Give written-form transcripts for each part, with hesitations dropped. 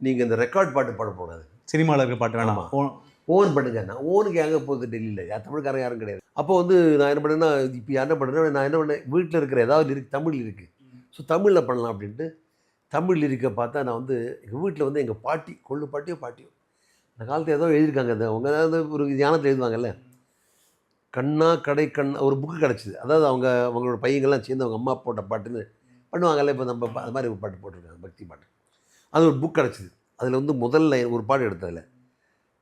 நீங்கள் இந்த ரெக்கார்ட் பாட்டு பாட போடாது, சினிமாவில் இருக்க பாட்டு வேணாம். ஓன் பண்ணுங்க. நான் ஓனுக்கு எங்கே போகுது டெல்லியில், தமிழ்காரன் யாரும் கிடையாது. அப்போ வந்து நான் என்ன பண்ணேன்னா, இப்போ என்ன பண்ணுறேன்னா, நான் என்ன பண்ணேன், வீட்டில் இருக்கிற ஏதாவது லிரிக் தமிழ் இருக்குது, ஸோ தமிழில் பண்ணலாம் அப்படின்ட்டு தமிழ் லிரிக்கை பார்த்தா நான் வந்து எங்கள் வீட்டில் வந்து எங்கள் பாட்டி, கொள்ளு பாட்டியோ அந்த காலத்தில் ஏதோ எழுதியிருக்காங்க, அது அவங்க ஏதாவது ஒரு தியானத்தில் எழுதுவாங்கல்ல, கண்ணா கடை கண்ணா ஒரு புக்கு கிடச்சிது. அதாவது அவங்களோட பையங்கள்லாம் சேர்ந்து அவங்க அம்மா போட்ட பாட்டுன்னு பண்ணுவாங்கல்ல, இப்போ நம்ம அது மாதிரி ஒரு பாட்டு போட்டிருக்காங்க, பக்தி பாட்டு. அது ஒரு புக் கிடச்சிது. அதில் வந்து முதல் லைன் ஒரு பாட்டு எடுத்ததில்,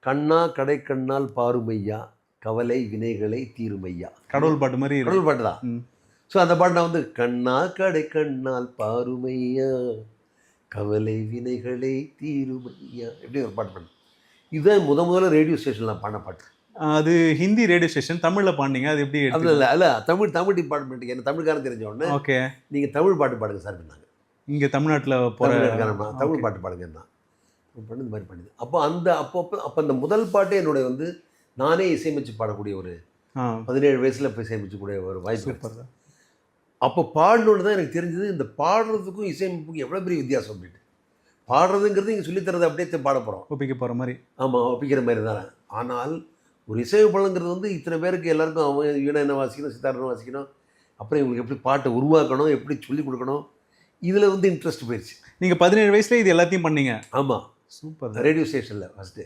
கண்ணா கடை கண்ணால் பாருமையா கவலை வினைகளை தீருமையா. கடவுள் பாட்டு மாதிரி, கடவுள் பாட்டு தான். ஸோ அந்த பாட்டு நான் வந்து கண்ணா கடை கண்ணால் பாருமையா கவலை வினைகளை தீருமையா எப்படி ஒரு பாட்டு பண்ணேன். இதுதான் முதல்ல ரேடியோ ஸ்டேஷனில் பாடின பாட்டு. அது ஹிந்தி ரேடியோ ஸ்டேஷன், தமிழில் பாண்டிங்க, அது எப்படி? அது இல்லை தமிழ் டிபார்ட்மெண்ட்டுக்கு என்ன தமிழ்காரன் தெரிஞ்ச உடனே, ஓகே நீங்கள் தமிழ் பாட்டு பாடுங்க சார் பண்ணாங்க. இங்கே தமிழ்நாட்டில் போகிற தமிழ் பாட்டு பாடுங்க தான் பண்ணி இந்த மாதிரி பண்ணுது. அப்போ அப்போ அந்த முதல் பாட்டே என்னுடைய வந்து நானே இசையமைச்சு பாடக்கூடிய ஒரு 17 வயசில் இப்போ இசையமைச்சக்கூடிய ஒரு வாய்ப்பு. அப்போ பாடணுன்னு தான் எனக்கு தெரிஞ்சது, இந்த பாடுறதுக்கும் இசையமைப்புக்கும் எவ்வளோ பெரிய வித்தியாசம் அப்படின்ட்டு. பாடுறதுங்கிறது இங்கே சொல்லித்தரது அப்படியே பாட போகிறோம், ஒப்பிக்க போகிற மாதிரி. ஆமாம், ஒப்பிக்கிற மாதிரி தானே. ஆனால் ஒரு இசையமைப்பாளங்கிறது வந்து இத்தனை பேருக்கு எல்லாருக்கும் அவங்க வீணை என்ன வாசிக்கணும், சித்தார் என்ன வாசிக்கணும், அப்புறம் இவங்களுக்கு எப்படி பாட்டை உருவாக்கணும், எப்படி சொல்லிக் கொடுக்கணும், இதில் வந்து இன்ட்ரெஸ்ட் போயிடுச்சு. நீங்கள் 17 வயசுல இது எல்லாத்தையும் பண்ணீங்க? ஆமாம், சூப்பர். ரேடியோ ஸ்டேஷனில் ஃபஸ்ட்டு